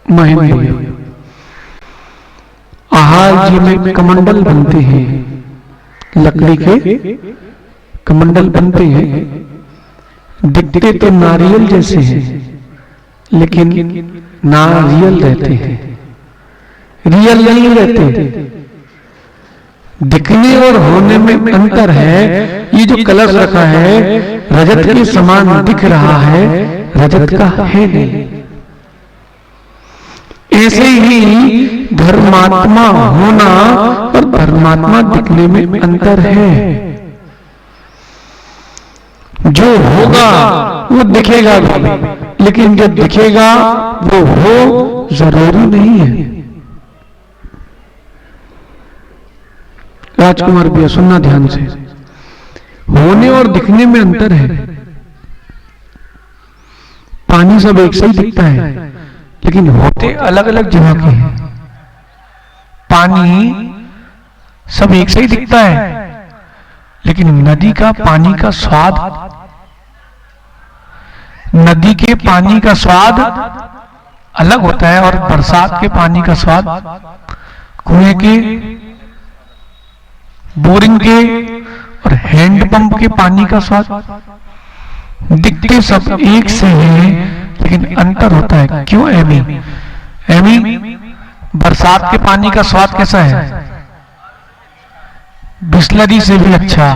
महेंद्र, आहार जी में कमंडल बनते हैं, लकड़ी के कमंडल बनते हैं, दिखते तो नारियल जैसे हैं लेकिन नारियल रहते हैं, रियल नहीं रहते। दिखने और होने में अंतर है। ये जो कलश रखा है रजत के समान दिख रहा है, रजत का है नहीं। ऐसे ही धर्मात्मा होना और धर्मात्मा दिखने में अंतर है। जो होगा वो दिखेगा भी, लेकिन जो दिखेगा वो हो जरूरी नहीं है। राजकुमार भैया सुनना ध्यान से, होने और दिखने में अंतर है। पानी सब एक से ही दिखता है लेकिन होते अलग अलग जगह के हैं। पानी सब एक से ही दिखता है लेकिन नदी का पानी का स्वाद, नदी के पानी का स्वाद अलग होता है और बरसात के पानी का स्वाद, कुएं के, बोरिंग के और हैंडपंप के पानी का स्वाद, दिखते सब एक से हैं लेकिन अंतर होता है। क्यों एमी? एमी, बरसात के पानी का स्वाद कैसा है? बिस्लरी से भी अच्छा।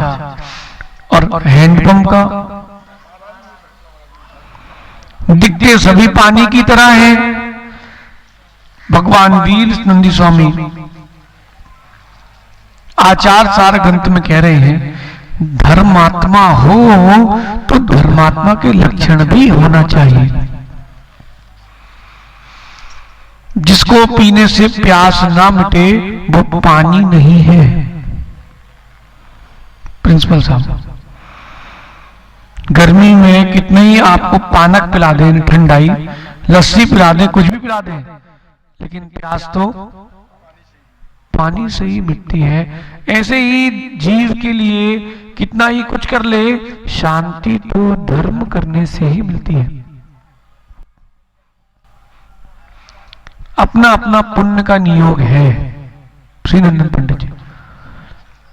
और हैंडपंप का? दिखते सभी पानी की तरह हैं। भगवान वीर नंदी स्वामी आचार सार ग्रंथ में कह रहे हैं, धर्मात्मा हो तो धर्मात्मा के लक्षण भी होना चाहिए। जिसको पीने से प्यास ना मिटे वो पानी नहीं है। प्रिंसिपल साहब, गर्मी में कितने ही आपको पानक पिला दें, ठंडाई, लस्सी पिला दें, कुछ भी पिला दें, लेकिन प्यास तो पानी से ही मिटती है। ऐसे ही जीव के लिए कितना ही कुछ कर ले, शांति तो धर्म करने से ही मिलती है। अपना अपना पुण्य का नियोग है। श्री नंदन पंडित जी,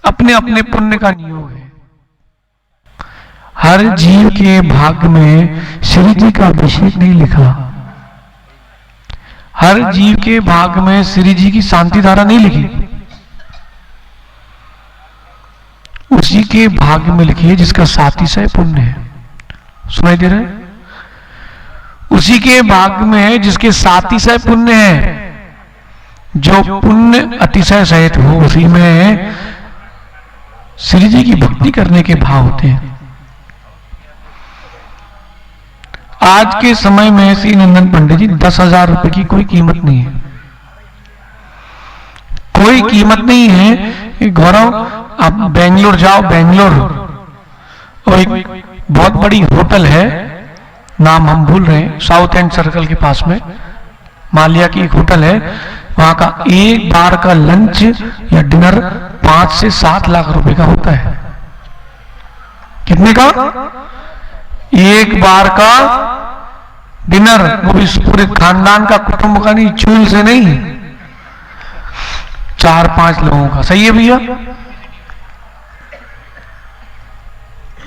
अपने अपने पुण्य का नियोग है। हर जीव के भाग्य में श्री जी का अभिषेक नहीं लिखा, हर जीव के भाग्य में श्री जी की शांति धारा नहीं लिखी। उसी के भाग्य में लिखी है जिसका सातिशय पुण्य है। सुनाई दे रहा है? उसी के भाग्य में है जिसके सातिशय पुण्य है। जो पुण्य अतिशय सहित हो उसी में श्री जी की भक्ति करने के भाव होते हैं। आज के समय में श्री नंदन पंडित जी 10,000 रुपए की कोई कीमत नहीं है, कोई कीमत नहीं है। गौरव, आप बेंगलोर जाओ, बेंगलोर और एक बहुत बड़ी होटल है, नाम हम भूल रहे हैं, साउथ एंड सर्कल के पास में मालिया की एक होटल है। वहां का एक बार का लंच या डिनर 5 से 7 लाख रुपए का होता है। कितने का? एक बार का डिनर, वो भी पूरे खानदान का, कुटुंब का नहीं, चूल से नहीं, 4-5 लोगों का। सही है भैया?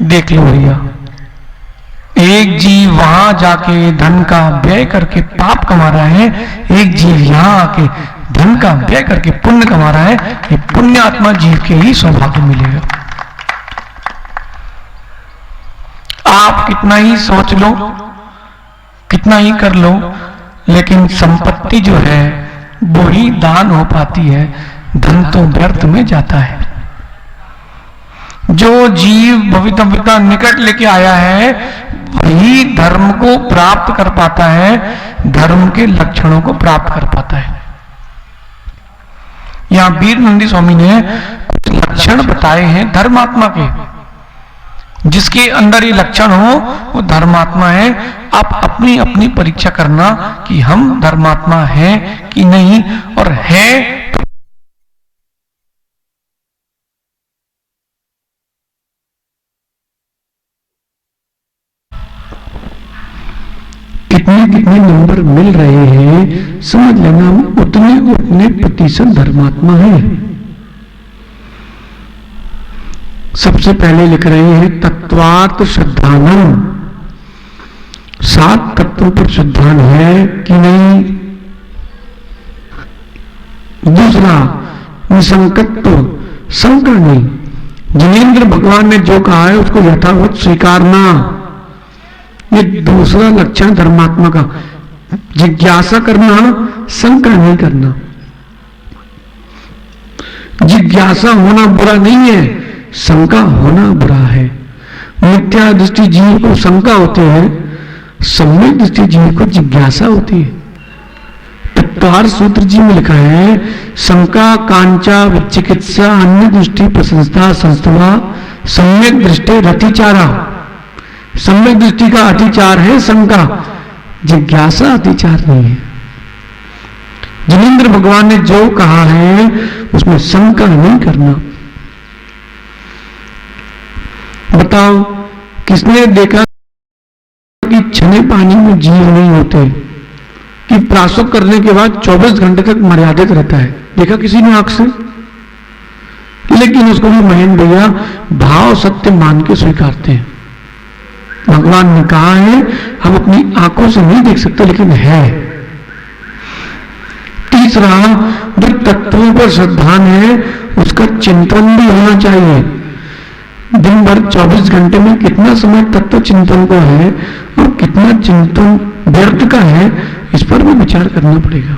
देख लो भैया, एक जीव वहां जाके धन का व्यय करके पाप कमा रहा है, एक जीव यहां आके धन का व्यय करके पुण्य कमा रहा है। ये पुण्य आत्मा जीव के ही सौभाग्य मिलेगा। आप कितना ही सोच लो, कितना ही कर लो, लेकिन संपत्ति जो है वो ही दान हो पाती है, धन तो व्यर्थ में जाता है। जो जीव भवितव्यता निकट लेके आया है वही धर्म को प्राप्त कर पाता है, धर्म के लक्षणों को प्राप्त कर पाता है। यहां वीर नंदी स्वामी ने कुछ लक्षण बताए हैं धर्मात्मा के, जिसके अंदर ये लक्षण हो वो धर्मात्मा है। आप अपनी अपनी परीक्षा करना कि हम धर्मात्मा हैं कि नहीं, और है कितने कितने नंबर मिल रहे हैं, समझ लेना हम उतने उतने प्रतिशत धर्मात्मा है। सबसे पहले लिख रहे हैं तत्वार्थ श्रद्धानम, 7 तत्वों पर श्रद्धान है कि नहीं। दूसरा निसंकत्व, शंका नहीं। जिनेंद्र भगवान ने जो कहा है उसको यथावत स्वीकारना, ये दूसरा लक्षण धर्मात्मा का। जिज्ञासा करना, शंका नहीं करना। जिज्ञासा होना बुरा नहीं है, शंका होना बुरा है। मिथ्या दृष्टि जीव को शंका होती है, सम्यक दृष्टि जीव को जिज्ञासा होती है। तत्वार सूत्र जी में लिखा है शंका कांचा विचिकित्सा अन्य दृष्टि प्रशंसा संस्तवा सम्यक दृष्टि रतिचारा। सम्यक दृष्टि का अतिचार है शंका, जिज्ञासा अतिचार नहीं है। जिनेंद्र भगवान ने जो कहा है उसमें शंका नहीं करना। बताओ किसने देखा कि छने पानी में जीव नहीं होते, कि प्रासव करने के बाद 24 घंटे तक मर्यादित रहता है? देखा किसी ने आंख से? लेकिन उसको भी महेंद्र भैया भाव सत्य मान के स्वीकारते हैं। भगवान ने कहा है, हम अपनी आंखों से नहीं देख सकते लेकिन है। तीसरा, जो तत्वों पर श्रद्धान है उसका चिंतन भी होना चाहिए। दिन भर 24 घंटे में कितना समय तत्व चिंतन को है और कितना चिंतन व्यर्थ का है, इस पर भी विचार करना पड़ेगा।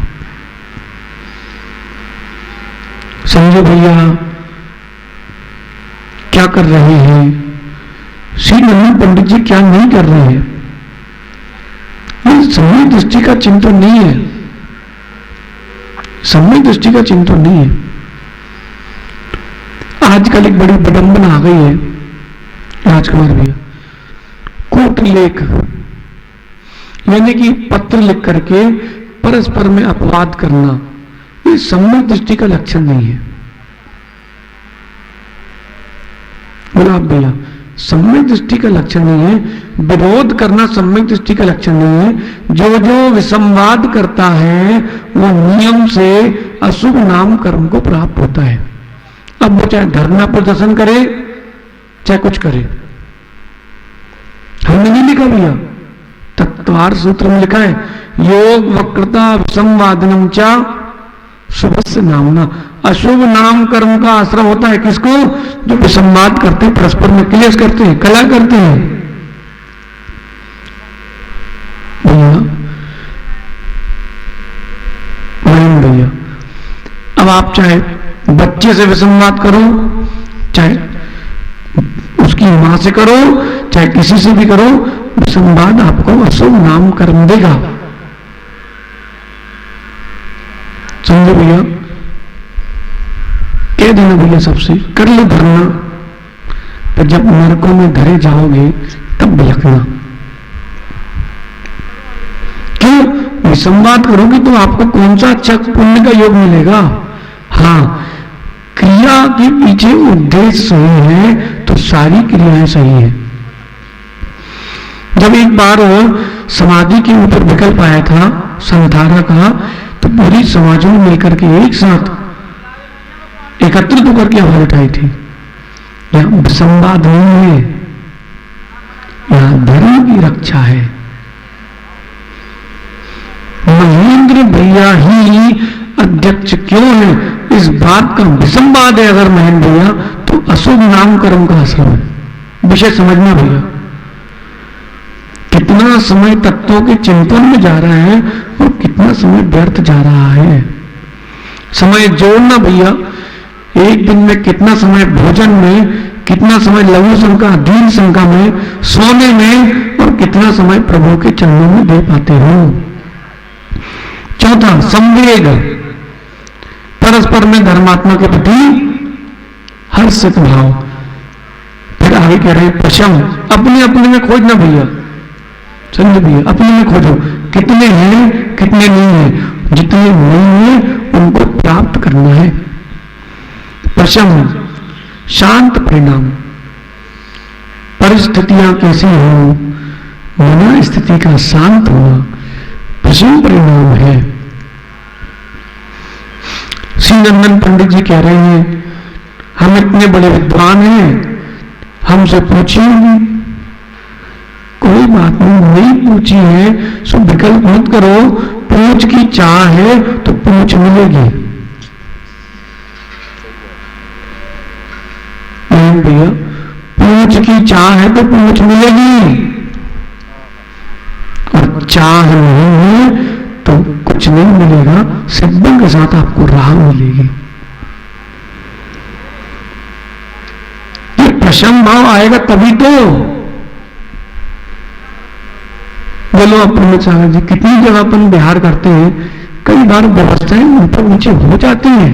संजय भैया क्या कर रहे हैं, श्री नंदन पंडित जी क्या नहीं कर रहे हैं, ये समय दृष्टि का चिंतन नहीं है। समय दृष्टि का चिंतन नहीं है। आजकल एक बड़ी विडंबना आ गई है राजकुमार भैया, कोट लेख, यानी कि पत्र लिख करके परस्पर में अपवाद करना, ये सम्यक दृष्टि का लक्षण नहीं है। बोला आप भैया, सम्यक दृष्टि का लक्षण नहीं है। विरोध करना सम्यक दृष्टि का लक्षण नहीं है। जो जो विसंवाद करता है वो नियम से अशुभ नाम कर्म को प्राप्त होता है। अब वो चाहे धरना प्रदर्शन करे चाहे कुछ करे, हमने नहीं लिखा भैया, तत्वार सूत्र में लिखा है योग वक्रता विसंवादनम चा शुभस्य नामना। अशुभ नाम कर्म का आश्रय होता है किसको? जो विसंवाद करते हैं, परस्पर में क्लेश करते हैं, कला करते हैं। भैया भैया, अब आप चाहे बच्चे से विसंवाद करो, चाहे उसकी मां से करो, चाहे किसी से भी करो, विसंवाद आपको अशुभ नाम कर्म देगा। समझो भैया, कह देना भैया सबसे, कर लो धरना, पर जब नरकों में धरे जाओगे तब बिलखना। क्यों? विसंवाद करोगे तो आपको कौन सा अच्छा पुण्य का योग मिलेगा? हाँ, क्रिया के पीछे उद्देश्य सही है तो सारी क्रियाएं सही है। जब एक बार समाधि के ऊपर विकल्प आया था संधारा का, तो पूरी समाजों में मिलकर के एक साथ एकत्रित होकर के आवाज उठाई थी, यहां विसंवाद नहीं है, यहां धर्म की रक्षा है। महेंद्र भैया ही अध्यक्ष क्यों है? इस बात का विसंवाद है अगर महेंद्र भैया, तो अशुभ नाम कर्म का आश्रम है। विषय समझना भैया, कितना समय तत्वों के चिंतन में जा रहा है और कितना समय व्यर्थ जा रहा है। समय जोड़ना भैया, एक दिन में कितना समय भोजन में, कितना समय लघु शंका दीन शंका में, सोने में, और कितना समय प्रभु के चरणों में दे पाते हो। चौथा, संवेग, परस्पर में धर्मात्मा के प्रति हर्षित भाव। फिर आगे कह रहे प्रशम, अपने अपने में खोजना भैया, समझ भैया, अपने में खोजो कितने हैं कितने नहीं है, जितने नहीं है उनको प्राप्त करना है। प्रशम, शांत परिणाम, परिस्थितियां कैसी हो, मना स्थिति का शांत होना, असीम परिणाम है। श्री नंदन पंडित जी कह रहे हैं हम इतने बड़े विद्वान हैं, हमसे पूछिए नहीं। कोई बात नहीं पूछी है सो विकल्प मत करो। पूछ की चाह है तो पूछ मिलेगी। भैया पूछ की चाह है तो पूछ मिलेगी, और चाह नहीं है तो कुछ नहीं मिलेगा। सिद्धों के साथ आपको राह मिलेगी। ये प्रशम भाव आएगा तभी तो। बोलो अपन चाह जी, कितनी जगह अपन बिहार करते हैं, कई बार व्यवस्थाएं ऊपर नीचे हो जाती हैं,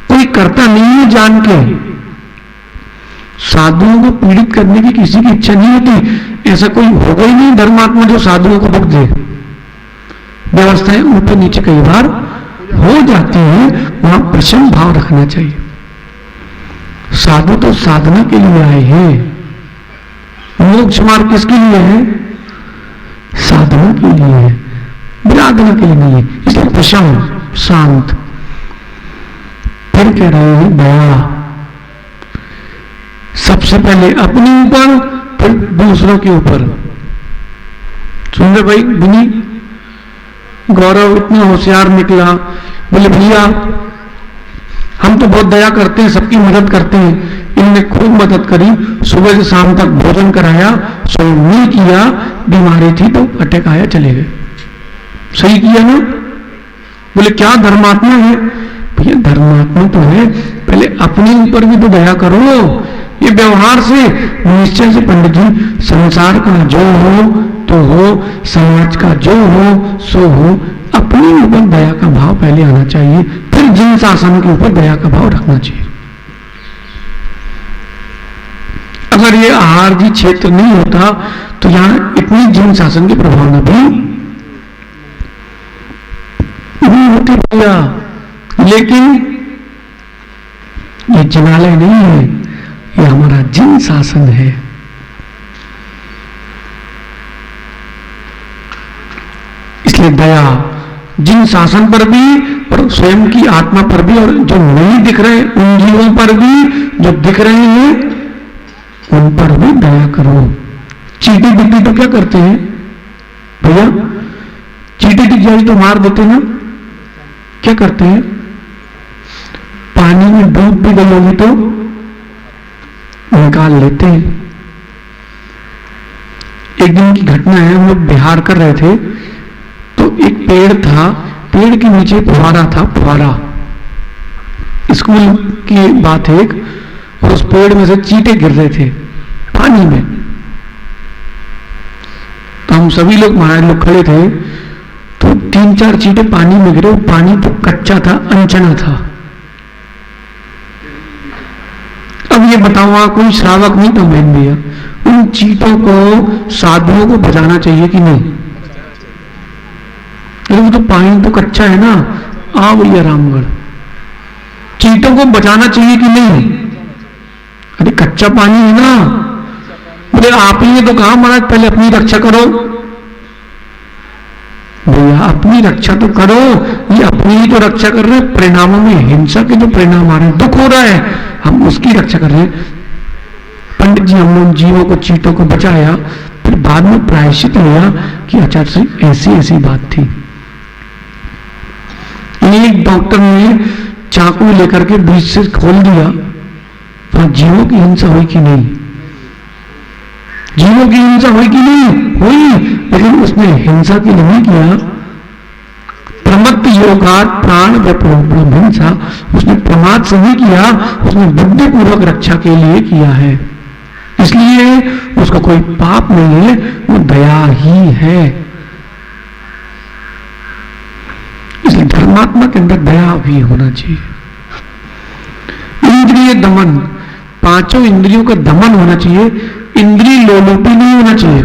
कोई करता नहीं है जान के। साधुओं को पीड़ित करने की किसी की इच्छा नहीं होती। ऐसा कोई होगा ही नहीं धर्मात्मा जो साधुओं को दुख दे। व्यवस्थाएं ऊपर नीचे कई बार हो जाती है, वहां प्रशम भाव रखना चाहिए। साधु तो साधना के लिए आए हैं, मोक्ष मार्ग किसके लिए है? साधना के लिए है, विराधना के लिए नहीं है। इसलिए प्रशम शांत। फिर कह रहे हैं दया, सबसे पहले अपने ऊपर फिर दूसरों के ऊपर। सुन रहे भाई बिनी? गौरव इतना होशियार निकला, बोले भैया हम तो बहुत दया करते हैं, सबकी मदद करते हैं। इनने खूब मदद करी, सुबह से शाम तक भोजन कराया, सोए नहीं किया, बीमारी थी तो अटैक आया, चले गए। सही किया ना? बोले क्या धर्मात्मा है? भैया धर्मात्मा तो है, पहले अपने ऊपर भी तो दया करो। ये व्यवहार से निश्चय से पंडित जी, संसार का जो हो तो हो, समाज का जो हो सो हो, अपने ऊपर दया का भाव पहले आना चाहिए, फिर जिन शासन के ऊपर दया का भाव रखना चाहिए। अगर ये आहार जी क्षेत्र नहीं होता तो यहां इतनी जिन शासन की प्रभावना भी नहीं होती भैया। लेकिन ये जिनालय नहीं है, ये हमारा जिन शासन है। इसलिए दया जिन शासन पर भी और स्वयं की आत्मा पर भी, और जो नहीं दिख रहे उन जीवों पर भी, जो दिख रहे हैं उन पर भी दया करो। चींटी दिखती तो क्या करते हैं भैया? चींटी दिख जाए तो मार देते ना, क्या करते हैं? पानी में डूब भी गई होगी तो निकाल लेते हैं। एक दिन की घटना है, हम लोग बिहार कर रहे थे तो एक पेड़ था, पेड़ के नीचे फुहारा था, फुहारा। स्कूल की बात है, और उस पेड़ में से चींटे गिर रहे थे पानी में। तो हम सभी लोग, महाराज लोग खड़े थे, तो 3-4 चींटे पानी में गिरे। पानी तो कच्चा था, अनचना था। अब ये बताओ, वहां कोई श्रावक नहीं था बहन भैया, उन चींटों को साधुओं को बचाना चाहिए कि नहीं? वो तो पानी तो कच्चा है ना। आओ भैया रामगढ़, चींटों को बचाना चाहिए कि नहीं? अरे कच्चा पानी है ना। बोले आप ही ने तो कहा महाराज पहले अपनी रक्षा करो। भैया अपनी रक्षा तो करो, ये अपनी ही तो रक्षा कर रहे हैं। परिणामों में हिंसा के जो परिणाम आ रहे हैं, दुख हो रहा है, हम उसकी रक्षा कर रहे हैं। पंडित जी हम लोग जीवों को, चींटों को बचाया, फिर बाद में प्रायश्चित लिया कि आचार्य से ऐसी ऐसी बात थी। एक डॉक्टर ने चाकू लेकर के बीच से खोल दिया, वहां जीवों की हिंसा हुई कि नहीं? जीवों की हिंसा हुई कि नहीं? हुई, लेकिन उसने हिंसा के लिए नहीं किया। प्रमत्त योगात प्राण ब्रह्म हिंसा, उसने प्रमाद से नहीं किया, उसने बुद्धिपूर्वक रक्षा के लिए किया है। इसलिए उसका कोई पाप नहीं है, वो दया ही है। इसलिए धर्मात्मा के अंदर दया भी होना चाहिए। इंद्रिय दमन, पांचों इंद्रियों का दमन होना चाहिए। इंद्रिय लोलुपी नहीं होना चाहिए,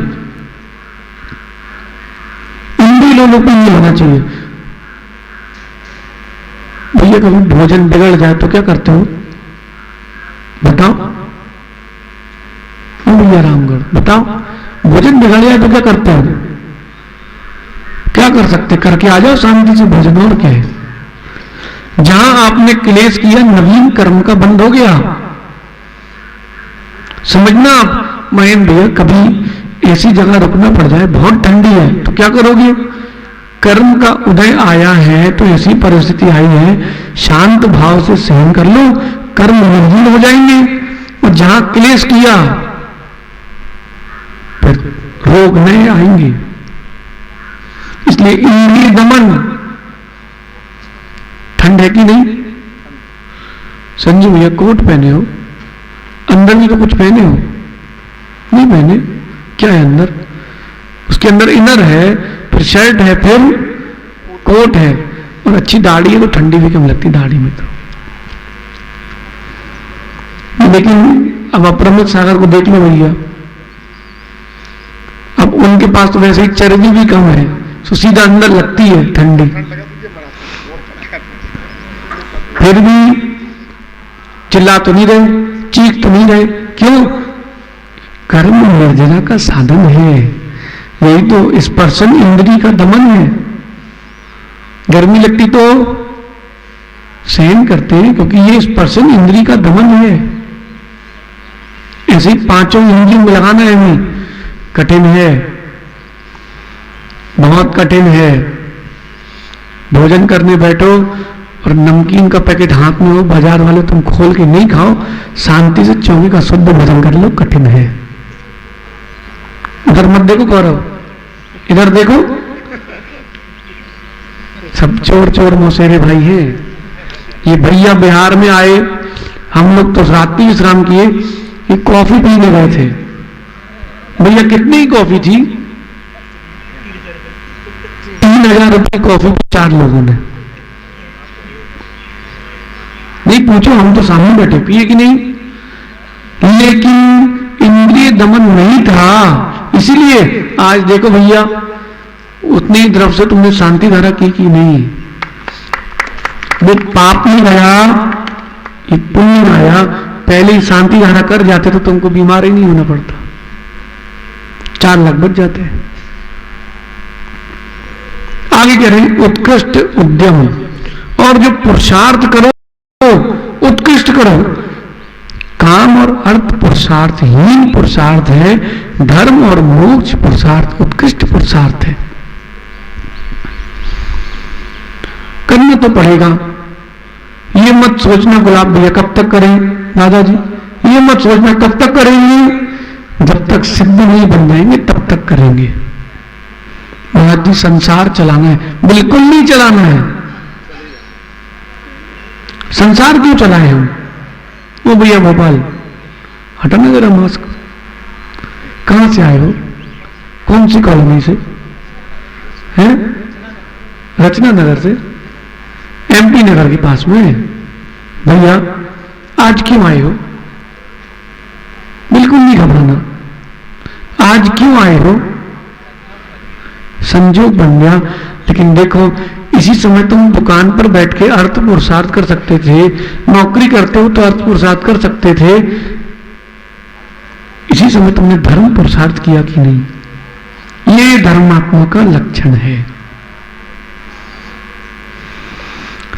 इंद्रिय लोलुपी नहीं होना चाहिए। भैया कभी भोजन बिगड़ जाए तो क्या करते हो बताओ? भैया रामगढ़ बताओ, भोजन बिगड़ जाए तो क्या करते हो? कर सकते, करके आ जाओ शांति से भोजन, और क्या है। जहां आपने क्लेश किया नवीन कर्म का बंद हो गया। समझना आप महेंद्र भैया, कभी ऐसी जगह रुकना पड़ जाए, बहुत ठंडी है, तो क्या करोगे? कर्म का उदय आया है तो ऐसी परिस्थिति आई है, शांत भाव से सहन कर लो, कर्म निर्जील हो जाएंगे। और जहां क्लेश किया फिर रोग नए आएंगे। इसलिए इंद्रिय दमन, ठंड है कि नहीं? संजू भैया कोट पहने हो, अंदर भी तो कुछ पहने हो? नहीं पहने? क्या है अंदर? उसके अंदर इनर है, फिर शर्ट है, फिर कोट है, और अच्छी दाढ़ी है तो ठंडी भी कम लगती दाढ़ी में तो। लेकिन अब अपरमित सागर को देख लो भैया, अब उनके पास तो वैसे ही चर्बी भी कम है, तो सीधा अंदर लगती है ठंडी, फिर भी चिल्ला तो नहीं रहे, चीख तो नहीं रहे। क्यों? कर्म निर्जना का साधन है, यही तो स्पर्शन इंद्रिय का दमन है। गर्मी लगती तो सहन करते हैं क्योंकि ये स्पर्शन इंद्रिय का दमन है। ऐसे ही पांचों इंद्रियों में लगाना है हमें, कठिन है, बहुत कठिन है। भोजन करने बैठो और नमकीन का पैकेट हाथ में हो, बाजार वाले, तुम खोल के नहीं खाओ, शांति से चौकी का शुद्ध भोजन कर लो, कठिन है। उधर मत देखो गौरव, इधर देखो, सब चोर चोर मौसेरे भाई हैं। ये भैया बिहार में आए, हम लोग तो रात्रि विश्राम किए, ये कॉफी पीने गए थे। भैया कितनी ही कॉफी थी? 3000 रुपये कॉफी 4 लोगों ने। नहीं पूछो, हम तो सामने बैठे, पिए कि नहीं? लेकिन इंद्रिय दमन नहीं था, इसीलिए आज देखो भैया, उतनी ही तरफ से तुमने शांति धारा की कि नहीं? वो पाप नहीं गया, ये पुण्य आया। पहले ही शांति धारा कर जाते तो तुमको बीमार ही नहीं होना पड़ता, 4 लाख बच जाते हैं। आगे कह रहे हैं उत्कृष्ट उद्यम, और जो पुरुषार्थ करो उत्कृष्ट करो। काम और अर्थ पुरुषार्थ हीन पुरुषार्थ है, धर्म और मोक्ष पुरुषार्थ उत्कृष्ट पुरुषार्थ है। करना तो पड़ेगा। ये मत सोचना गुलाब भैया कब तक करें, दादाजी ये मत सोचना कब तक करेंगे, जब तक सिद्ध नहीं बन जाएंगे तब तक करेंगे। महाराज जी संसार चलाना है, बिल्कुल नहीं चलाना है। संसार क्यों चलाए हम? वो भैया भोपाल, हटाना जरा मास्क। कहां से आए हो? कौन सी कॉलोनी से हैं? रचना नगर से, एमपी नगर के पास में। भैया आज क्यों आए हो? बिल्कुल नहीं घबराना। आज क्यों आए हो? संजोग बन गया। लेकिन देखो, इसी समय तुम दुकान पर बैठ के अर्थ पुरुषार्थ कर सकते थे, नौकरी करते हो तो अर्थ पुरुषार्थ कर सकते थे। इसी समय तुमने धर्म पुरुषार्थ किया कि नहीं? ये धर्मात्मा का लक्षण है।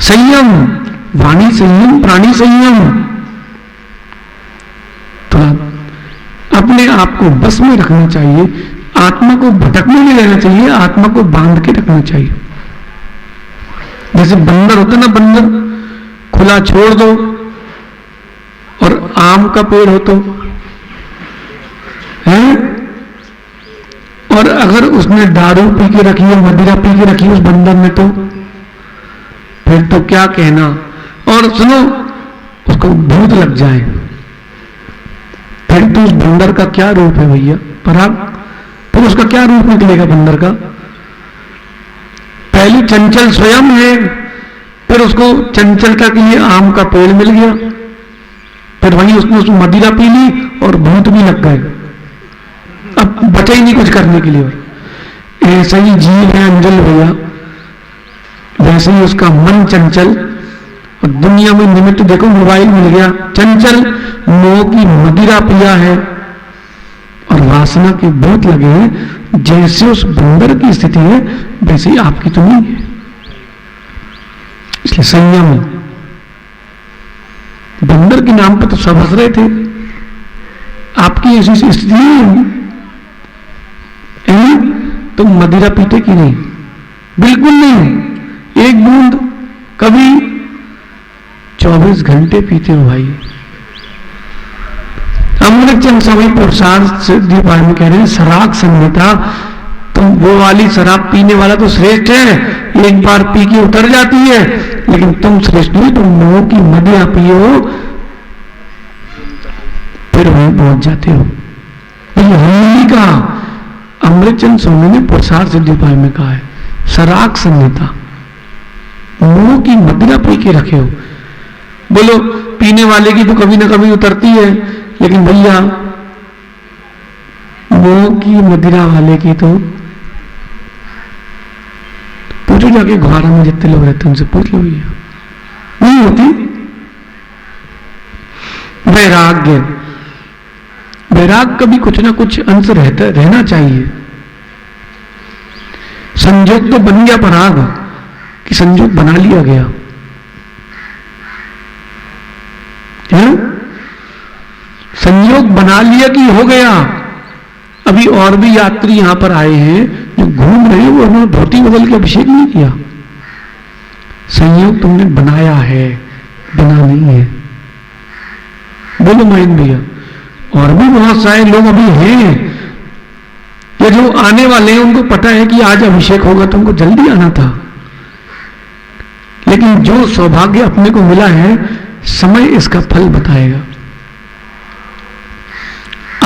संयम, वाणी संयम, प्राणी संयम। थोड़ा अपने आप को बस में रखना चाहिए, आत्मा को भटकने नहीं देना चाहिए, आत्मा को बांध के रखना चाहिए। जैसे बंदर होता ना, बंदर खुला छोड़ दो और आम का पेड़ हो तो है, और अगर उसने दारू पी के रखी है, मदिरा पी के रखी है उस बंदर ने, तो फिर तो क्या कहना। और सुनो, उसको भूत लग जाए फिर तो उस बंदर का क्या रूप है भैया? पराग, फिर उसका क्या रूप निकलेगा बंदर का? पहली चंचल स्वयं है, फिर उसको चंचलता के लिए आम का पेड़ मिल गया, फिर वहीं उसने उसमें मदिरा पी ली और भूत भी लग गए, अब बचा ही नहीं कुछ करने के लिए। और ऐसा ही जीव है अंजल भैया, वैसे ही उसका मन चंचल। और दुनिया में निमित्त देखो, मोबाइल मिल गया, चंचल मोह की मदिरा पिया है और वासना के भूत लगे हैं, जैसे उस बंदर की स्थिति है वैसे ही आपकी तो नहीं है। इसलिए संयम। बंदर के नाम पर तो सब हंस रहे थे, आपकी ऐसी स्थिति नहीं है। तुम मदिरा पीते कि नहीं? बिल्कुल नहीं, एक बूंद कभी 24 घंटे पीते हो भाई। अमृतचंद स्वामी पुरुषार्थ सिद्धि उपाय में कह रहे हैं सराग संहिता, तुम वो वाली शराब पीने वाला तो श्रेष्ठ है, एक बार पी के उतर जाती है, लेकिन तुम श्रेष्ठ नहीं, तुम मोह की मदिरा पियो फिर वहीं पहुंच जाते हो। ये हमने नहीं कहा, अमृतचंद स्वामी ने पुरुषार्थ सिद्धि उपाय में कहा है सराग संहिता, मोह की मदिरा पी के रखे हो। बोलो पीने वाले की तो कभी ना कभी उतरती है, लेकिन भैया मोह की मदिरा वाले की तो पूछो जाके घुआरा में जितने लोग रहते हैं उनसे पूछ लो भैया, नहीं होती। वैराग्य, वैराग का भी कुछ ना कुछ अंश रहना चाहिए। संजोग तो बन गया पराग कि संजोग बना लिया गया है? संयोग बना लिया कि हो गया। अभी और भी यात्री यहां पर आए हैं जो घूम रहे हैं, वो उन्होंने धोती बदल के अभिषेक नहीं किया। संयोग तुमने बनाया है, बना नहीं है। बोलो महेंद्र भैया। और भी बहुत सारे लोग अभी हैं या जो आने वाले हैं, उनको पता है कि आज अभिषेक होगा तो उनको जल्दी आना था, लेकिन जो सौभाग्य अपने को मिला है समय इसका फल बताएगा।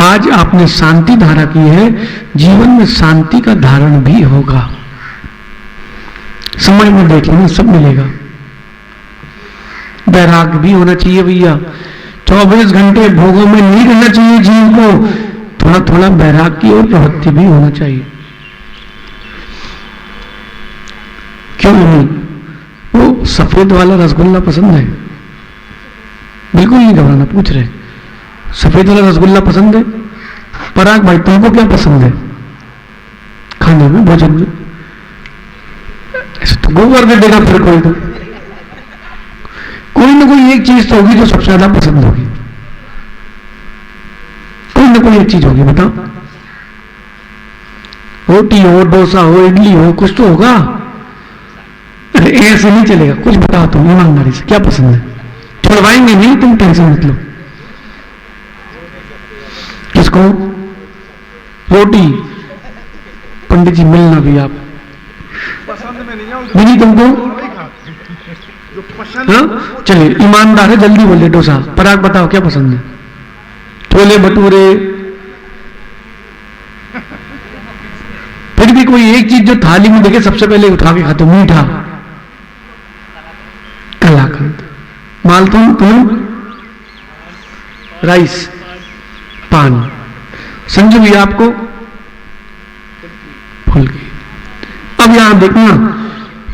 आज आपने शांति धारा की है, जीवन में शांति का धारण भी होगा। समय में देख लेना सब मिलेगा। वैराग्य भी होना चाहिए भैया, 24 घंटे भोगों में नहीं रहना चाहिए जीव को, थोड़ा थोड़ा वैराग्य की और प्रवृत्ति भी होना चाहिए। क्यों नहीं? वो सफेद वाला रसगुल्ला पसंद है? बिल्कुल नहीं घबराना, पूछ रहे सफेद वाला रसगुल्ला पसंद है? पराग भाई तुमको क्या पसंद है खाने में, भोजन में? ऐसे तो गो कर देगा फिर कोई तो कोई ना कोई एक चीज तो होगी जो सबसे ज्यादा पसंद होगी, कोई ना कोई एक चीज होगी। बताओ, रोटी हो, डोसा हो, इडली हो, कुछ तो होगा। अरे ऐसे नहीं चलेगा, कुछ बताओ तुम ईमानदारी से क्या पसंद है, छोड़वाएंगे नहीं, तुम टेंशन मत लो। किसको? रोटी। पंडित जी मिलना भी आप पसंद में नहीं नहीं तुमको? हाँ चलिए ईमानदार है, जल्दी बोलिए। डोसा। पराग बताओ क्या पसंद है? छोले भटूरे? फिर भी कोई एक चीज जो थाली में देखे सबसे पहले उठा के खाते, मीठा, कलाकंद, मालपुआ, राइस, पान। संजू भी आपको? फुल्की। अब यहां देखना,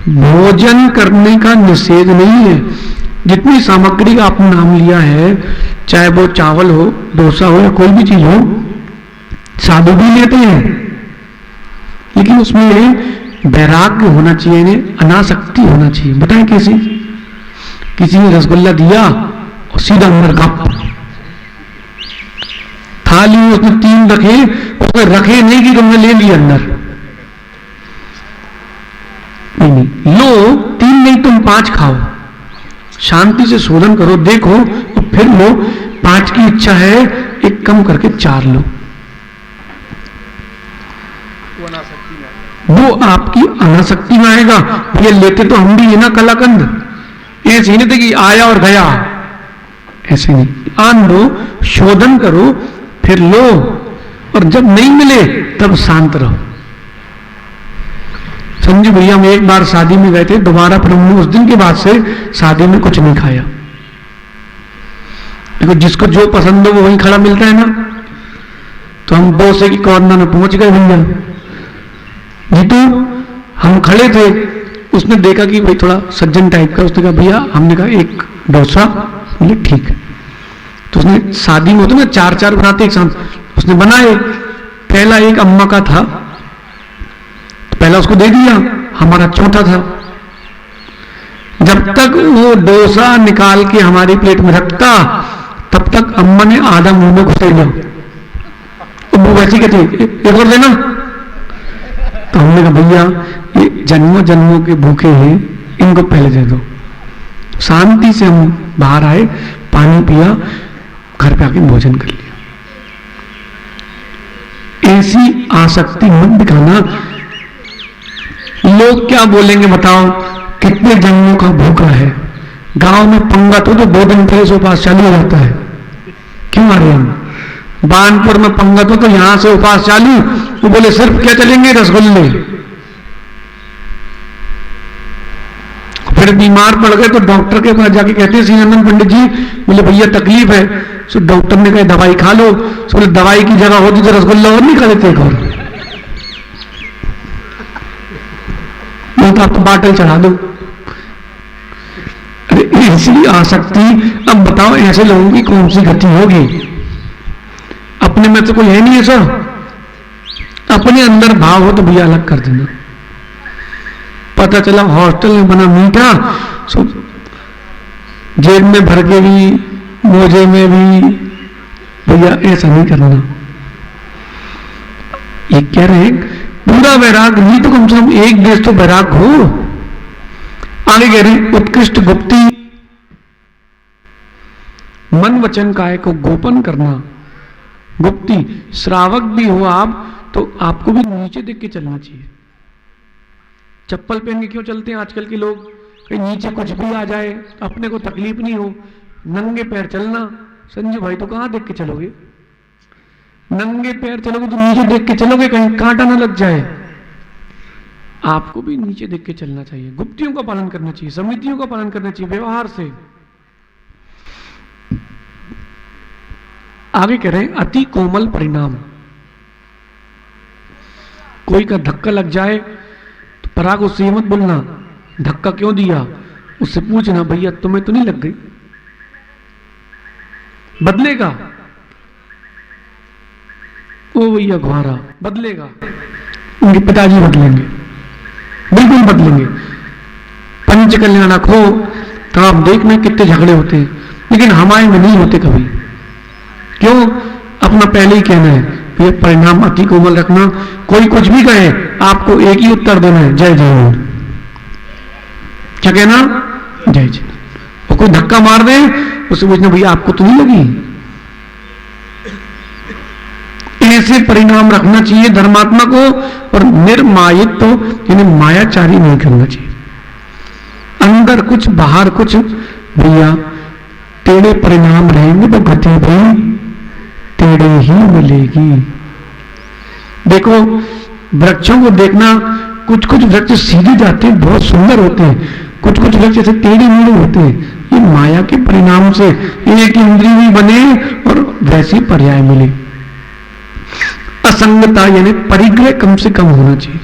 भोजन करने का निषेध नहीं है। जितनी सामग्री का आपने नाम लिया है, चाहे वो चावल हो, डोसा हो या कोई भी चीज हो, साधु भी लेते हैं, लेकिन उसमें वैराग्य होना चाहिए, इन्हें अनासक्ति होना चाहिए। बताएं कैसी? किसी ने रसगुल्ला दिया और सीधा अंदर गप, थाली में उसने 3 रखे, उसने रखे नहीं कि तुमने ले लिया अंदर, नहीं, लो 3 नहीं तुम 5 खाओ, शांति से शोधन करो, देखो और फिर लो। 5 की इच्छा है, एक कम करके 4 लो, वो आपकी अनासक्ति में आएगा। ये लेते तो हम भी है ना कलाकंद, ऐसे नहीं थे कि आया और गया, ऐसे नहीं। आन लो, शोधन करो, फिर लो, और जब नहीं मिले तब शांत रहो। संजू भैया हम एक बार शादी में गए थे, दोबारा फिर हमने उस दिन के बाद से शादी में कुछ नहीं खाया। देखो जिसको जो पसंद हो वो वहीं खड़ा मिलता है ना, तो हम डोसे की कॉर्नर में पहुंच गए भैया। जीतू हम खड़े थे, उसने देखा कि भाई थोड़ा सज्जन टाइप का, उसने कहा भैया, हमने कहा एक डोसा, बोले ठीक है। तो उसने शादी में होता ना 4-4 बनाते एक साथ, उसने बनाए, पहला एक अम्मा का था, पहला उसको दे दिया, हमारा चौथा था। जब तक वो डोसा निकाल के हमारी प्लेट में रखता, तब तक अम्मा ने आधा मुंह में घुसा लिया। वो वैसे कहती एक और देना। तो हमने कहा भैया ये जन्मों जन्मों के भूखे हैं, इनको पहले दे दो। शांति से हम बाहर आए, पानी पिया, घर पे आके भोजन कर लिया। ऐसी आसक्ति मत दिखाना। लोग क्या बोलेंगे बताओ, कितने जन्मों का भूखा है। गांव में पंगत हो तो 2 दिन पहले से उपास चालू हो जाता है। क्यों आ रहे हम? बानपुर में पंगत हो तो यहां से उपास चालू, वो बोले सिर्फ क्या चलेंगे, रसगुल्ले। फिर बीमार पड़ गए तो डॉक्टर के पास जाके कहते हैं सिंहानंद पंडित जी, बोले भैया तकलीफ है। तो डॉक्टर ने कहा दवाई खा लो। तो बोले दवाई की जगह होती तो रसगुल्ला और नहीं खा लेते एक और। तो आप तो बाटल चढ़ा दो। अरे ऐसी आसक्ति, अब बताओ ऐसे लोगों की कौन सी गति होगी? अपने में तो कोई है नहीं ऐसा। अपने अंदर भाव हो तो भैया अलग कर देना। पता चला हॉस्टल में बना मीठा सो जेब में भर के भी, मोजे में भी, भैया ऐसा नहीं करना। ये कह रहे पूरा वैराग नहीं तो कम से कम एक देश तो वैराग हो। आगे कह रहे उत्कृष्ट गुप्ती, मन वचन काय को गोपन करना। गुप्ती, श्रावक भी हो आप तो आपको भी नीचे देख के चलना चाहिए। चप्पल पहन के क्यों चलते हैं आजकल के लोग? कहीं नीचे कुछ भी आ जाए अपने को तकलीफ नहीं हो। नंगे पैर चलना। संजू भाई तो कहां देख के चलोगे? नंगे पैर चलोगे तो नीचे देख के चलोगे, कहीं कांटा ना लग जाए। आपको भी नीचे देख के चलना चाहिए। गुप्तियों का पालन करना चाहिए, समितियों का पालन करना चाहिए व्यवहार से। आगे कह रहे हैं अति कोमल परिणाम। कोई का धक्का लग जाए तो पराग उससे मत बोलना धक्का क्यों दिया, उससे पूछना भैया तुम्हें तो नहीं लग गई। बदलेगा ओ भैया घुआरा, बदलेगा। उनके पिताजी बदलेंगे, बिल्कुल बदलेंगे। पंच कल्याणक हो तो आप देखना कितने झगड़े होते हैं, लेकिन हमारे में नहीं होते कभी। क्यों? अपना पहले ही कहना है ये परिणाम अति कोमल रखना। कोई कुछ भी कहे आपको एक ही उत्तर देना है, जय जय। क्या कहना? जय जय। और कोई धक्का मार दे उसे पूछना भैया आपको तो नहीं लगी। ऐसे परिणाम रखना चाहिए धर्मात्मा को। और निर्मायित तो यानी मायाचारी नहीं करना चाहिए। अंदर कुछ बाहर कुछ, भैया टेढ़े परिणाम रहेंगे तो गति भी टेढ़े ही मिलेगी। देखो वृक्षों को देखना, कुछ कुछ वृक्ष सीधे जाते हैं, बहुत सुंदर होते हैं, कुछ कुछ वृक्ष ऐसे टेढ़े मेढ़े होते हैं। ये माया के परिणाम से एक इंद्रिय भी बने और वैसी पर्याय मिले। असंगता यानी परिग्रह कम से कम होना चाहिए।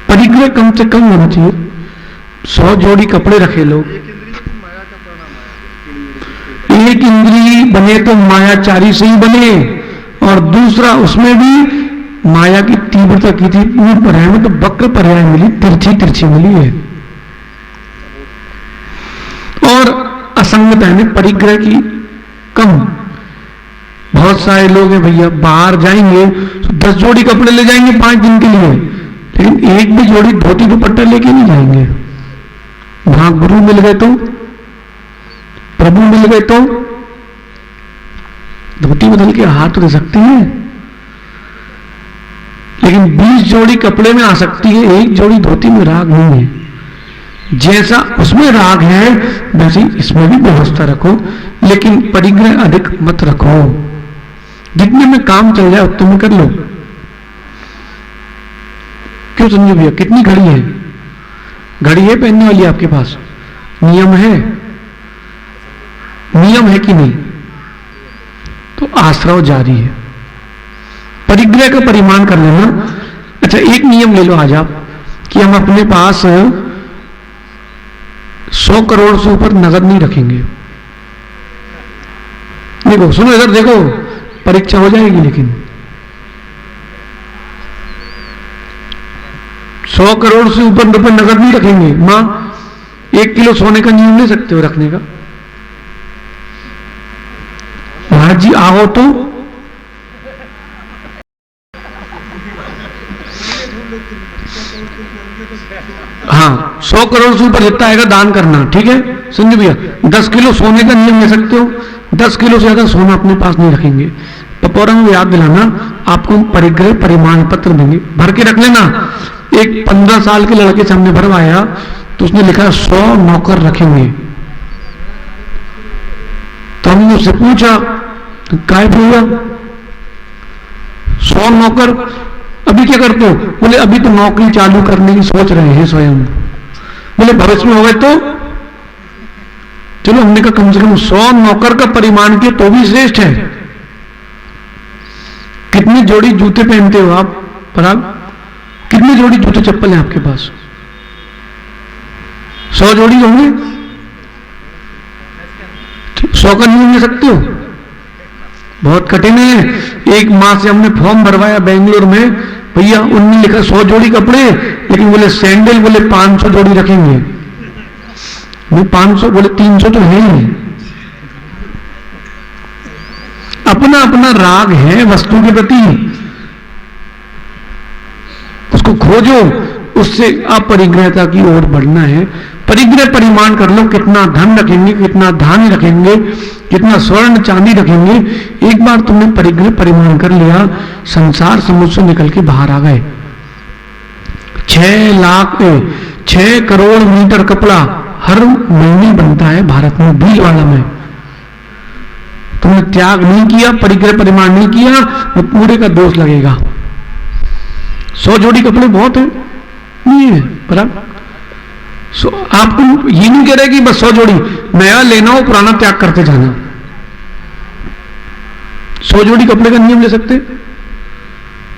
परिग्रह कम से कम होना चाहिए। 100 जोड़ी कपड़े रखे लोग, एक इंद्रिय बने तो मायाचारी से ही बने, और दूसरा उसमें भी माया की तीव्रता की थी। पूर्ण पर्याय में तो वक्र पर्याय मिली, तिरछी तिरछी मिली है। और असंगता यानी परिग्रह की कम। बहुत सारे लोग हैं भैया बाहर जाएंगे तो 10 जोड़ी कपड़े ले जाएंगे 5 दिन के लिए, लेकिन एक भी जोड़ी धोती दुपट्टा लेके नहीं जाएंगे। वहां गुरु मिल गए तो, प्रभु मिल गए तो धोती बदल के हाथ तो दे सकते हैं, लेकिन 20 जोड़ी कपड़े में आ सकती है, एक जोड़ी धोती में राग नहीं है। जैसा उसमें राग है वैसे इसमें भी व्यवस्था रखो, लेकिन परिग्रह अधिक मत रखो। जितने में काम चल जाए उतने में कर लो। क्यों समझो भैया? कितनी घड़ी है? घड़ी है पहनने वाली आपके पास? नियम है? नियम है कि नहीं? तो आश्रव जारी है। परिग्रह का परिमाण कर लेना। अच्छा एक नियम ले लो आज आप कि हम अपने पास 100 करोड़ से ऊपर नगद नहीं रखेंगे। देखो सुनो इधर देखो, परीक्षा हो जाएगी, लेकिन 100 करोड़ से ऊपर रुपए नगद नहीं रखेंगे। मां 1 किलो सोने का नियम ले सकते हो रखने का। महाराज जी आओ तो हाँ 100 करोड़ से ऊपर जितना आएगा दान करना, ठीक है संजय भैया। 10 किलो सोने का नियम ले सकते हो, 10 किलो से ज्यादा सोना अपने पास नहीं रखेंगे। पपौरा में याद दिलाना, आपको परिग्रह परिमाण पत्र देंगे, भर के रख लेना। एक 15 साल के लड़के से हमने भरवाया तो उसने लिखा 100 नौकर रखेंगे। तो हमने उससे पूछा तो काय भैया 100 नौकर, अभी क्या करते हो? बोले अभी तो नौकरी चालू करने की सोच रहे हैं स्वयं। बोले भविष्य में हो गए तो चलो, हमने कहा कम से कम 100 नौकर का परिमाण के तो भी श्रेष्ठ है। कितनी जोड़ी जूते पहनते हो आप पराग? कितनी जोड़ी जूते चप्पल है आपके पास? 100 जोड़ी होंगे। 100 का नहीं ले सकते हो, बहुत कठिन है। एक माह से हमने फॉर्म भरवाया बेंगलोर में, भैया उनने लिखा 100 जोड़ी कपड़े, लेकिन बोले सैंडल बोले 500 जोड़ी रखेंगे। वो 500 बोले 300 तो है ही। अपना अपना राग है वस्तु के प्रति, उसको खोजो, उससे अपरिग्रहता की ओर बढ़ना है। परिग्रह परिमाण कर लो, कितना धन रखेंगे, कितना धान्य रखेंगे, कितना स्वर्ण चांदी रखेंगे। एक बार तुमने परिग्रह परिमाण कर लिया, संसार समुद्र से निकल के बाहर आ गए। 6 करोड़ मीटर कपड़ा हर महीने बनता है भारत में, भीलवाड़ा में। तुमने त्याग नहीं किया, परिग्रह परिमाण नहीं किया, वो पूरे का दोष लगेगा। 100 जोड़ी कपड़े बहुत है, नहीं है बराबर। आपको ये नहीं कह रहे कि बस 100 जोड़ी नया लेना हो, पुराना त्याग करते जाना। 100 जोड़ी कपड़े का नियम ले सकते,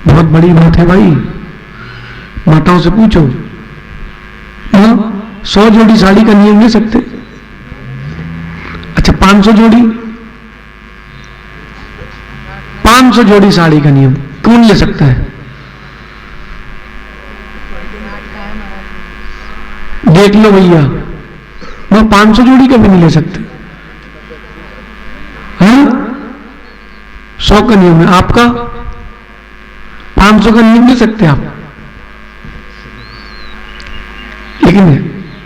बहुत बड़ी बात है भाई। माताओं से पूछो, 100 जोड़ी साड़ी का नियम ले सकते? अच्छा 500 जोड़ी, 500 जोड़ी साड़ी का नियम कौन ले सकता है? देख लो भैया, वो 500 जोड़ी का भी नहीं ले सकते। हैं 100 का नियम है, आपका 500 का नियम ले सकते आप। लेकिन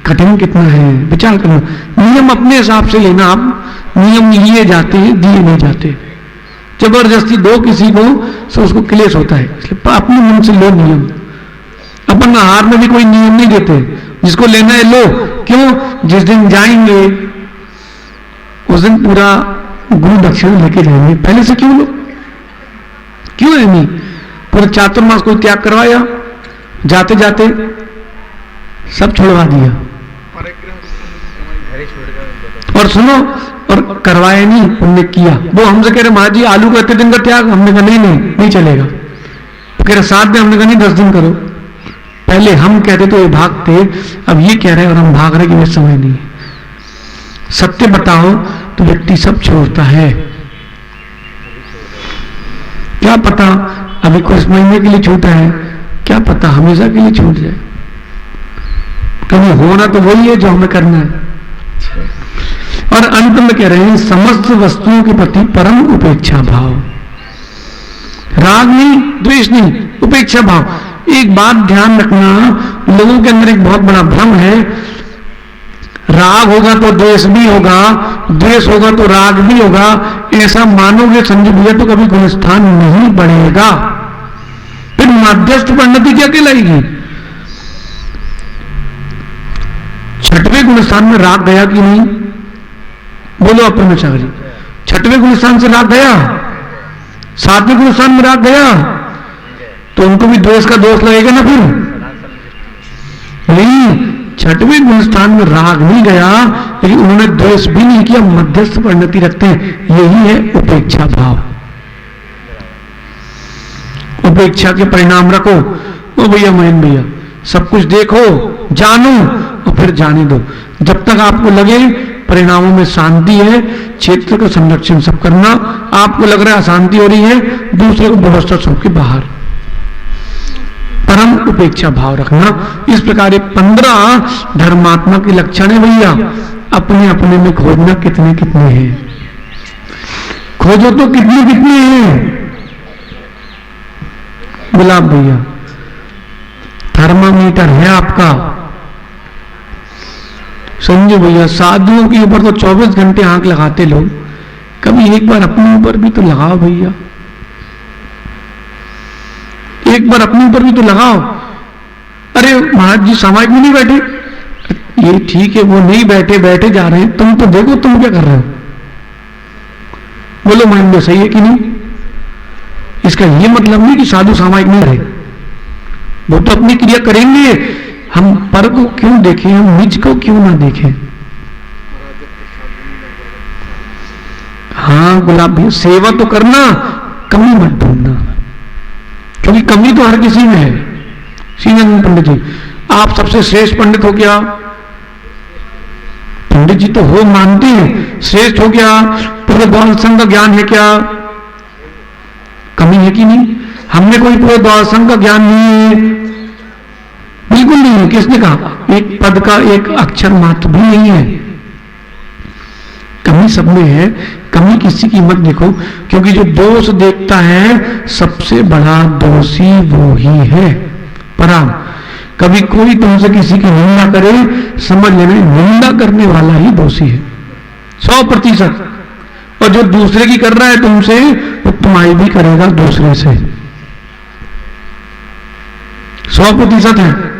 कठिन कितना है, विचार करना। नियम अपने हिसाब से लेना, आप नियम लिए जाते हैं, दिए नहीं जाते। जबरदस्ती दो किसी को तो उसको क्लेश होता है, इसलिए अपने मन से लो नियम। अपन आहार में भी कोई नियम नहीं देते, जिसको लेना है लो। क्यों? जिस दिन जाएंगे उस दिन पूरा गुरु दक्षिण लेके जाएंगे, पहले से क्यों लो? क्यों है नहीं? पूरा चातुर्मास कोई त्याग करवाया, जाते जाते सब छोड़वा दिया। और सुनो, और करवाया नहीं, उनने किया। वो हमसे कह रहे महाराज जी आलू का इतने दिन का त्याग, हमने कहा नहीं चलेगा। तो कह रहे 7 दिन, हमने कहा नहीं 10 दिन करो। पहले हम कहते तो ये भागते, अब ये कह रहे हैं और हम भाग रहे कि वे समय नहीं। सत्य बताओ तो व्यक्ति सब छोड़ता है। क्या पता अभी कुछ महीने के लिए छूटा है, क्या पता हमेशा के लिए छूट जाए। कभी होना तो वही है जो हमें करना है। और अंत में कह रहे हैं समस्त वस्तुओं के प्रति परम उपेक्षा भाव, राग नहीं, द्वेष नहीं, उपेक्षा भाव। एक बात ध्यान रखना, लोगों के अंदर एक बहुत बड़ा भ्रम है, राग होगा तो द्वेष भी होगा, द्वेष होगा तो राग भी होगा। ऐसा मानोगे संजय भैया तो कभी गुणस्थान नहीं बढ़ेगा, फिर मध्यस्थ परिणति क्या कहलाएगी? 6वें गुणस्थान में राग गया कि नहीं? बोलो आप परमेश्वर जी, 6वें गुणस्थान से राग गया, 7वें गुणस्थान में राग गया, तो उनको भी द्वेष का दोष लगेगा ना फिर? नहीं, 6वें गुणस्थान में राग नहीं गया, लेकिन उन्होंने द्वेष भी नहीं किया, मध्यस्थ परिणति रखते हैं। यही है उपेक्षा भाव। उपेक्षा के परिणाम रखो। ओ भैया महेंद्र भैया, सब कुछ देखो, जानो और फिर जाने दो। जब तक आपको लगे परिणामों में शांति है, क्षेत्र का संरक्षण सब करना। आपको लग रहा है अशांति हो रही है, दूसरे को व्यवस्था सौंप के बाहर। परम उपेक्षा भाव रखना। इस प्रकार 15 धर्मात्मा के लक्षण है भैया। अपने अपने में खोजना कितने कितने हैं, खोजो तो कितने कितने हैं। गुलाब भैया थर्मामीटर है आपका। संजय भैया साधुओं के ऊपर तो 24 घंटे आंख लगाते लोग, कभी एक बार अपने ऊपर भी तो लगाओ भैया, एक बार अपने ऊपर भी तो लगाओ। अरे महाराज जी सामायिक में नहीं बैठे, ये ठीक है वो नहीं बैठे, बैठे जा रहे हैं, तुम तो देखो तुम क्या कर रहे हो। बोलो माइंड में सही है कि नहीं। इसका ये मतलब नहीं कि साधु सामायिक नहीं रहे, वो तो अपनी क्रिया करेंगे। हम पर को क्यों देखें, हम निज को क्यों ना देखें। हाँ गुलाब भी सेवा तो करना, कमी मत ढूंढना, क्योंकि कमी तो हर किसी में है। श्रीनंदन पंडित जी आप सबसे श्रेष्ठ पंडित हो क्या? पंडित जी तो हो मानते हैं, श्रेष्ठ हो क्या? पूरे द्वार संघ का ज्ञान है क्या? कमी है कि नहीं? हमने कोई पूरे द्वार संघ का ज्ञान नहीं है, बिल्कुल नहीं है। किसने कहा? एक पद का एक अक्षर मात्र भी नहीं है। कमी सब में है, कमी किसी की मत देखो, क्योंकि जो दोष देखता है सबसे बड़ा दोषी वो ही है। पराम कभी कोई तुमसे किसी की निंदा करे, समझ लेना निंदा करने वाला ही दोषी है 100%। और जो दूसरे की कर रहा है तुमसे, वो तुम्हारी भी करेगा दूसरे से 100% है।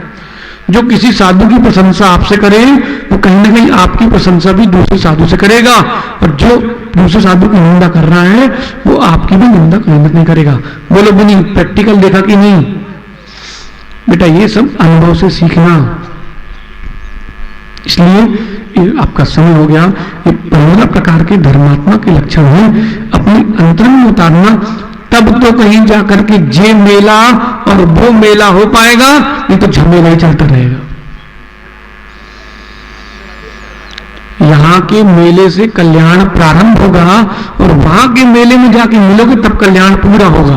जो किसी साधु की प्रशंसा आपसे करे, वो कहीं ना कहीं आपकी प्रशंसा भी दूसरे साधु से करेगा, और जो दूसरे साधु की निंदा कर रहा है वो आपकी भी निंदा कहीं ना कहीं करेगा। बोलो बुनी प्रैक्टिकल देखा कि नहीं? बेटा ये सब अनुभव से सीखना। इसलिए ये आपका समय हो गया। ये 15 प्रकार के धर्मात्मा के लक्षण हैं, अपने अंतरंग में उतारना, तब तो कहीं जाकर के जे मेला और वो मेला हो पाएगा, नहीं तो झमेला ही चलता रहेगा। यहां के मेले से कल्याण प्रारंभ होगा, और वहां के मेले में जाके मिलोगे तब कल्याण पूरा होगा,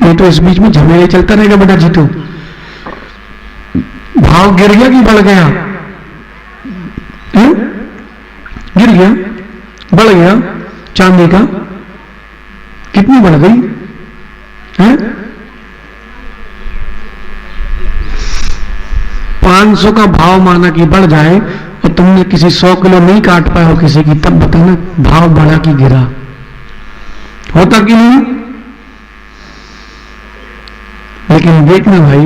नहीं तो इस बीच में झमेला चलता रहेगा। बेटा जीतो भाव गिर गया कि बढ़ गया? गिर गया, बढ़ गया। चांदी का कितनी बढ़ गई है? 500 का भाव माना कि बढ़ जाए, और तुमने किसी 100 किलो नहीं काट पाए हो किसी की, तब बताना भाव बढ़ा कि गिरा। होता कि नहीं? लेकिन देखना भाई,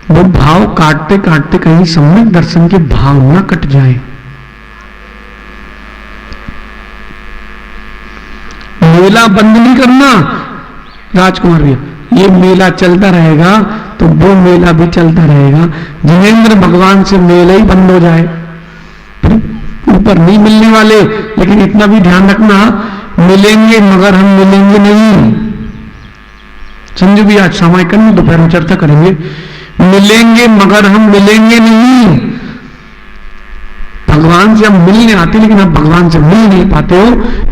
वो भाव काटते काटते कहीं सम्यक दर्शन के भाव ना कट जाए। मेला बंद नहीं करना राजकुमार भैया, ये मेला चलता रहेगा तो वो मेला भी चलता रहेगा। जिनेंद्र भगवान से मेला ही बंद हो जाए, ऊपर नहीं मिलने वाले। लेकिन इतना भी ध्यान रखना, मिलेंगे मगर हम मिलेंगे नहीं। संजू भी आज सामायिक करना, दोपहर में चर्चा करेंगे। मिलेंगे मगर हम मिलेंगे नहीं। भगवान से हम मिलने आते, लेकिन आप भगवान से मिल नहीं पाते हो।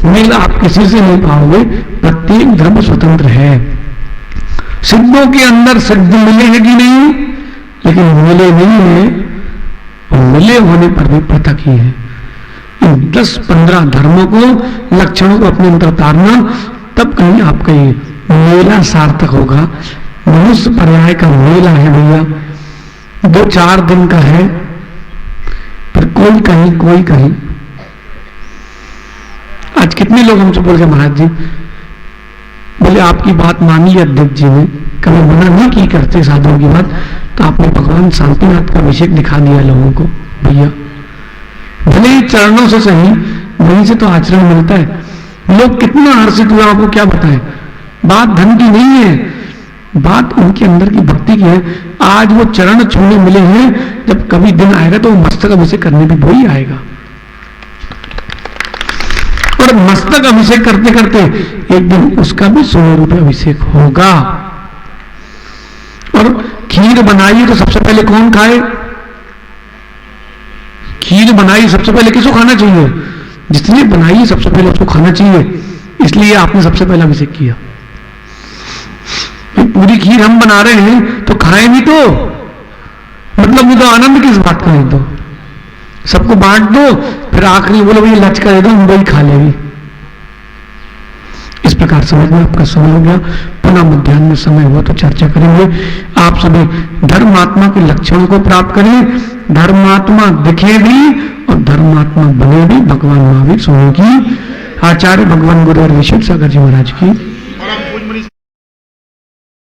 मिल आप किसी से नहीं पाओगे, प्रत्येक धर्म स्वतंत्र है। सिद्धों के अंदर सिद्ध मिले हैं कि नहीं? लेकिन मिले नहीं है, और मिले होने पर भी पृथक ही है। इन 10-15 धर्मों को, लक्षणों को अपने अंदर उतारना, तब कहीं आपका ये मेला सार्थक होगा। मनुष्य पर्याय का मेला है भैया, 2-4 दिन का है, पर कोई कहीं कोई कहीं। आज कितने लोग हमसे बोल गए महाराज जी, बोले आपकी बात मानी अध्यक्ष जी ने, कभी मना नहीं की करते साधुओं की बात, तो आपने भगवान शांतिनाथ का अभिषेक दिखा दिया लोगों को। भैया भले ही चरणों से सही, वहीं से तो आचरण मिलता है। लोग कितना हर्षित हुआ आपको क्या बताएं। बात धन की नहीं है, बात उनके अंदर की भक्ति की है। आज वो चरण छूने मिले हैं, जब कभी दिन आएगा तो वो मस्तक अभिषेक करने भी वही आएगा। और मस्तक अभिषेक करते करते एक दिन उसका भी 100 रुपये अभिषेक होगा। और खीर बनाई तो सबसे पहले कौन खाए? खीर बनाई सबसे पहले किसको खाना चाहिए? जिसने बनाई सबसे पहले उसको खाना चाहिए। इसलिए आपने सबसे पहले अभिषेक किया। पूरी खीर हम बना रहे हैं तो खाएं भी तो, मतलब भी तो आनंद किस बात का है, तो सबको बांट दो, फिर आखिरी बोलो भाई लचका दे दो, हम वही खा लेंगे। इस प्रकार समझ में आपका समय हो गया। पुनः मध्याह्न में समय हुआ तो चर्चा करेंगे। आप सभी धर्मात्मा के लक्षणों को प्राप्त करें, धर्मात्मा दिखे भी और धर्मात्मा बने भी। भगवान महावीर स्वामी की, आचार्य भगवान गुरु विशुद्ध सागर जी महाराज की